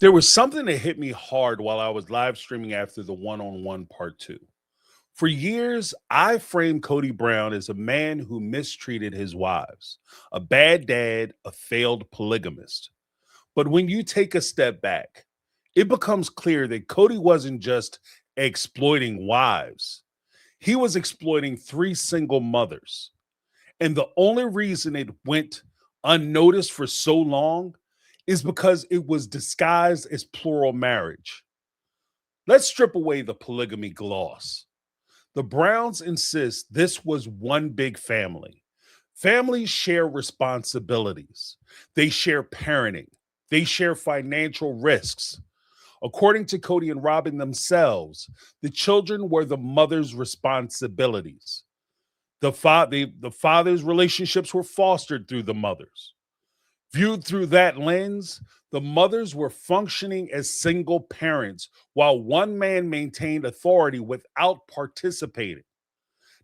There was something that hit me hard while I was live streaming after the one on one part two. For years, I framed Kody Brown as a man who mistreated his wives, a bad dad, a failed polygamist. But when you take a step back, it becomes clear that Kody wasn't just exploiting wives, he was exploiting three single mothers. And the only reason it went unnoticed for so long is because it was disguised as plural marriage. Let's strip away the polygamy gloss. The Browns insist this was one big family. Families share responsibilities, they share parenting, they share financial risks. According to Kody and Robin themselves, the children were the mother's responsibilities. The father's relationships were fostered through the mothers. Viewed through that lens, the mothers were functioning as single parents while one man maintained authority without participating.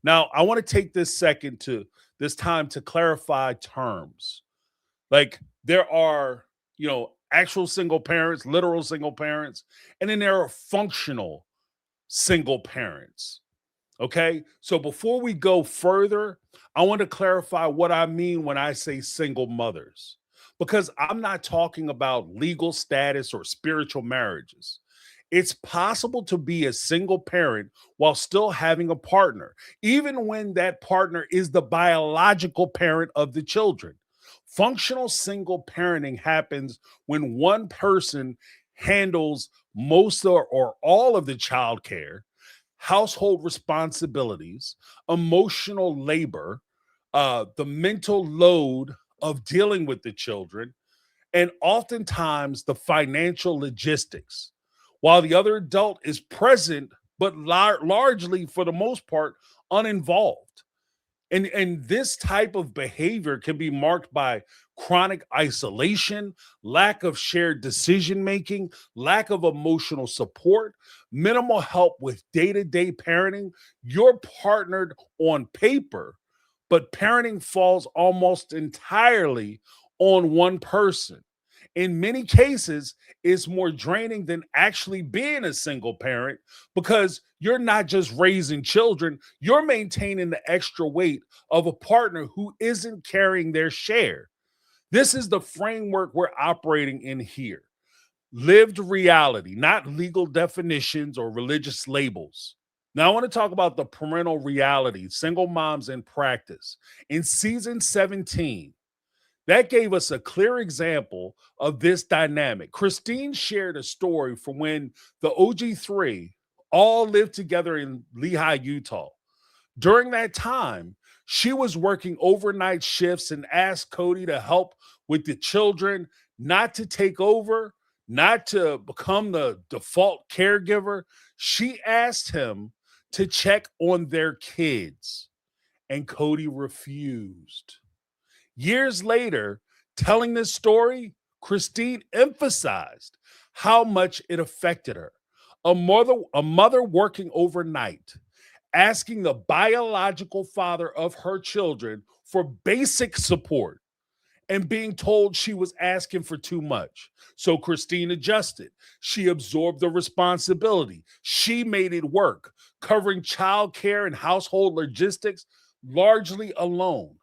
Now, I want to take this time to clarify terms. Like there are, actual single parents, literal single parents, and then there are functional single parents. Okay? So before we go further, I want to clarify what I mean when I say single mothers because I'm not talking about legal status or spiritual marriages. It's possible to be a single parent while still having a partner, even when that partner is the biological parent of the children. Functional single parenting happens when one person handles most or all of the child care, household responsibilities, emotional labor, the mental load of dealing with the children, and oftentimes the financial logistics, while the other adult is present, but largely, for the most part, uninvolved. And this type of behavior can be marked by chronic isolation, lack of shared decision making, lack of emotional support, minimal help with day-to-day parenting. You're partnered on paper, but parenting falls almost entirely on one person. In many cases, it's more draining than actually being a single parent because you're not just raising children, you're maintaining the extra weight of a partner who isn't carrying their share. This is the framework we're operating in here. Lived reality, not legal definitions or religious labels. Now, I want to talk about the parental reality, single moms in practice. In season 17, that gave us a clear example of this dynamic. Christine shared a story from when the OG3 all lived together in Lehi, Utah. During that time, she was working overnight shifts and asked Kody to help with the children, not to take over, not to become the default caregiver. She asked him to check on their kids, and Kody refused. Years later, telling this story, Christine emphasized how much it affected her. A mother working overnight, asking the biological father of her children for basic support and being told she was asking for too much. So Christine adjusted. She absorbed the responsibility. She made it work, covering childcare and household logistics largely alone.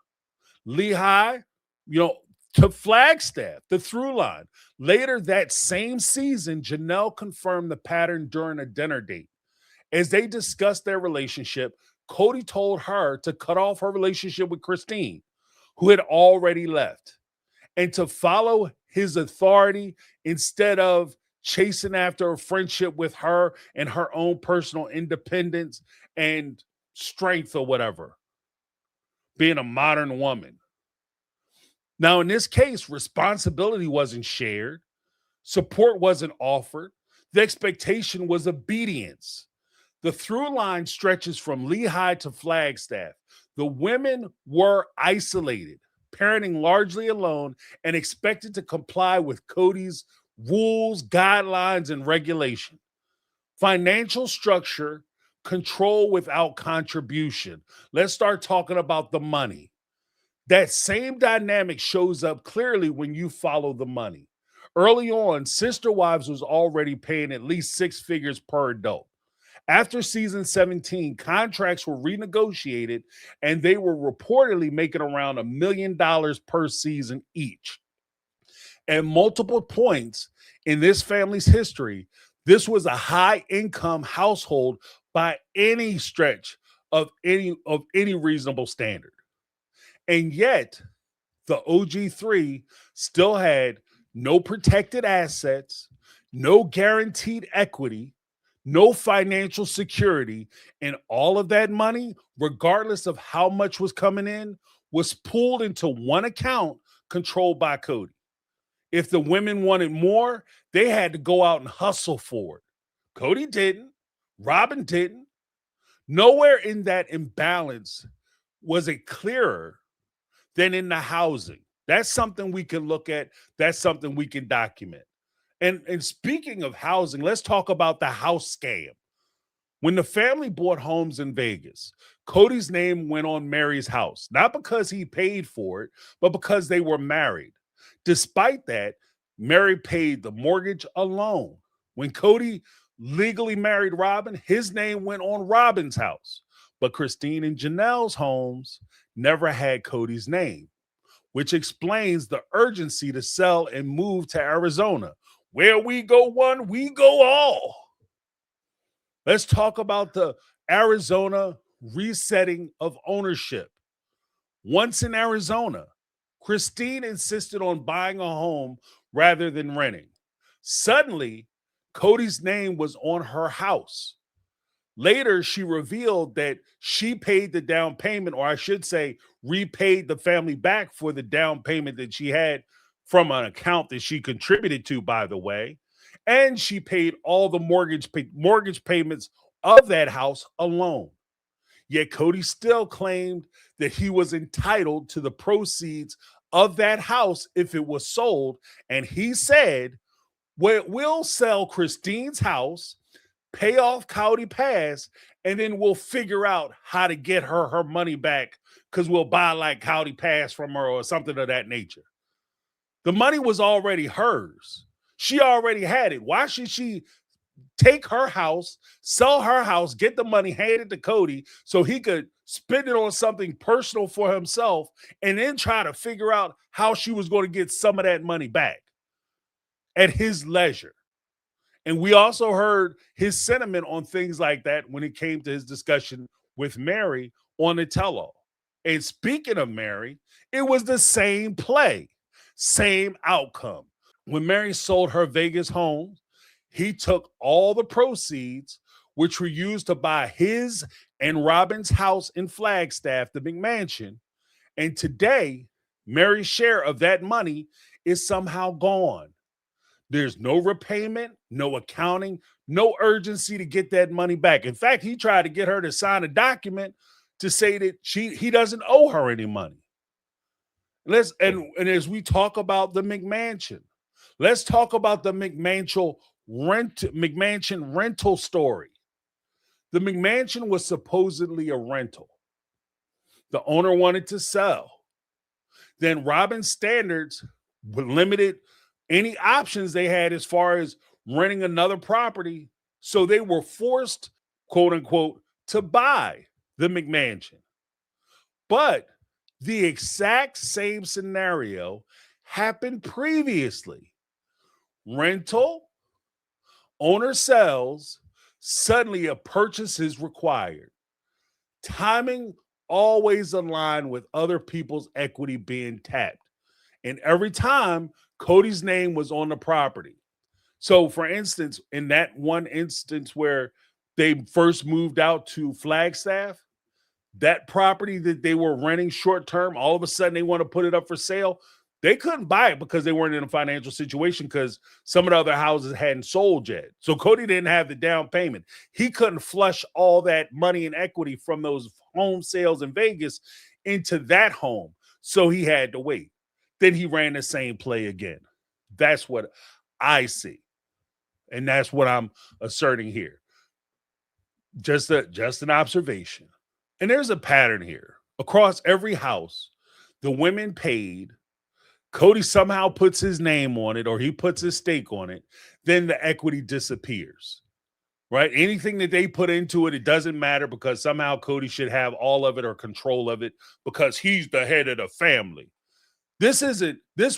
Lehigh, you know, to Flagstaff, the through line. Later that same season, Janelle confirmed the pattern during a dinner date. As they discussed their relationship, Kody told her to cut off her relationship with Christine, who had already left, and to follow his authority instead of chasing after a friendship with her and her own personal independence and strength or whatever, being a modern woman. Now, in this case, responsibility wasn't shared, support wasn't offered, the expectation was obedience. The through line stretches from Lehigh to Flagstaff. The women were isolated, parenting largely alone, and expected to comply with Kody's rules, guidelines, and regulation. Financial structure, control without contribution. Let's start talking about the money. That same dynamic shows up clearly when you follow the money. Early on, Sister Wives was already paying at least six figures per adult. After season 17, contracts were renegotiated and they were reportedly making around $1 million per season each. At multiple points in this family's history, this was a high income household by any stretch of any reasonable standard. And yet, the OG3 still had no protected assets, no guaranteed equity, no financial security, and all of that money, regardless of how much was coming in, was pooled into one account controlled by Kody. If the women wanted more, they had to go out and hustle for it. Kody didn't. Robin didn't. Nowhere in that imbalance was it clearer than in the housing. That's something we can look at. That's something we can document. And speaking of housing, let's talk about the house scam. When the family bought homes in Vegas, Kody's name went on Mary's house, not because he paid for it, but because they were married. Despite that, Mary paid the mortgage alone. When Kody legally married Robin, his name went on Robin's house. But Christine and Janelle's homes never had Kody's name, which explains the urgency to sell and move to Arizona. Where we go one, we go all. Let's talk about the Arizona resetting of ownership. Once in Arizona, Christine insisted on buying a home rather than renting. Suddenly, Kody's name was on her house. Later, she revealed that she paid the down payment, or I should say, repaid the family back for the down payment that she had from an account that she contributed to, by the way. And she paid all the mortgage payments of that house alone. Yet Kody still claimed that he was entitled to the proceeds of that house if it was sold. And he said, well, we'll sell Christine's house, pay off Kody Pass, and then we'll figure out how to get her money back because we'll buy like Kody Pass from her or something of that nature. The money was already hers. She already had it. Why should she take her house, sell her house, get the money, hand it to Kody so he could spend it on something personal for himself, and then try to figure out how she was going to get some of that money back at his leisure? And we also heard his sentiment on things like that when it came to his discussion with Mary on the tell-all. And speaking of Mary, it was the same play, same outcome. When Mary sold her Vegas home, he took all the proceeds, which were used to buy his and Robin's house in Flagstaff, the McMansion. And today, Mary's share of that money is somehow gone. There's no repayment, no accounting, no urgency to get that money back. In fact, he tried to get her to sign a document to say that he doesn't owe her any money. And as we talk about the McMansion, let's talk about the McMansion rental story. The McMansion was supposedly a rental. The owner wanted to sell. Then Robin's standards limited any options they had as far as renting another property. So they were forced, quote unquote, to buy the McMansion. But the exact same scenario happened previously. Rental, owner sells, suddenly a purchase is required. Timing always aligned with other people's equity being tapped. And every time, Kody's name was on the property. So, for instance, in that one instance where they first moved out to Flagstaff, that property that they were renting short term, all of a sudden they want to put it up for sale. They couldn't buy it because they weren't in a financial situation because some of the other houses hadn't sold yet. So Kody didn't have the down payment. He couldn't flush all that money and equity from those home sales in Vegas into that home. So he had to wait. Then he ran the same play again. That's what I see. And that's what I'm asserting here. Just an observation. And there's a pattern here. Across every house, the women paid, Kody somehow puts his name on it or he puts his stake on it, then the equity disappears. Right? Anything that they put into it, it doesn't matter because somehow Kody should have all of it or control of it because he's the head of the family. This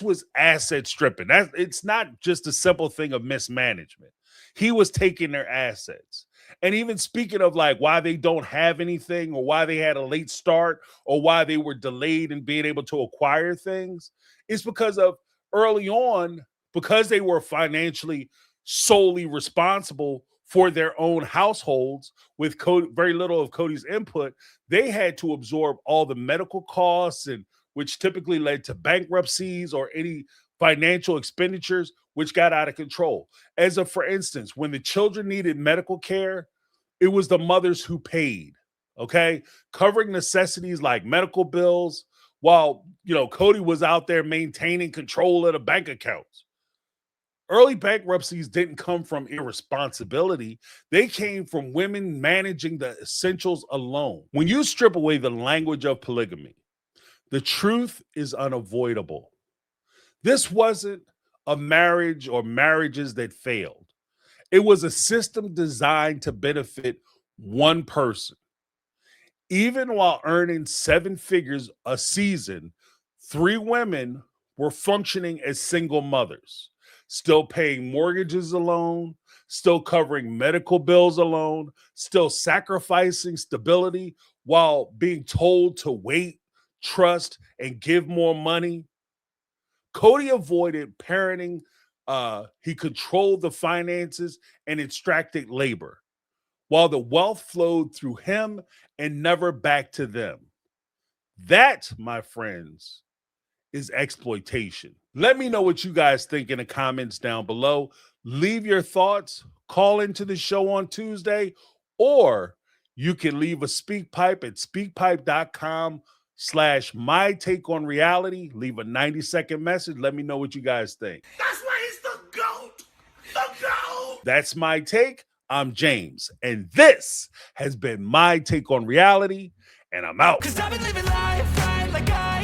was asset stripping. It's not just a simple thing of mismanagement. He was taking their assets. And even speaking of like why they don't have anything or why they had a late start or why they were delayed in being able to acquire things, it's because of early on, because they were financially solely responsible for their own households with very little of Kody's input, they had to absorb all the medical costs and which typically led to bankruptcies or any financial expenditures which got out of control. As of, for instance, when the children needed medical care, it was the mothers who paid, okay? Covering necessities like medical bills while, Kody was out there maintaining control of the bank accounts. Early bankruptcies didn't come from irresponsibility. They came from women managing the essentials alone. When you strip away the language of polygamy, the truth is unavoidable. This wasn't a marriage or marriages that failed. It was a system designed to benefit one person. Even while earning 7 figures a season, 3 women were functioning as single mothers, still paying mortgages alone, still covering medical bills alone, still sacrificing stability while being told to wait, trust, and give more money. Kody avoided parenting. He controlled the finances and extracted labor, while the wealth flowed through him and never back to them. That, my friends, is exploitation. Let me know what you guys think in the comments down below. Leave your thoughts, call into the show on Tuesday, or you can leave a speak pipe at speakpipe.com/mytakeonreality. Leave a 90-second message. Let me know what you guys think. That's why he's the GOAT. The GOAT. That's my take. I'm James, and this has been My Take on Reality, and I'm out. 'Cause I've been living life right like I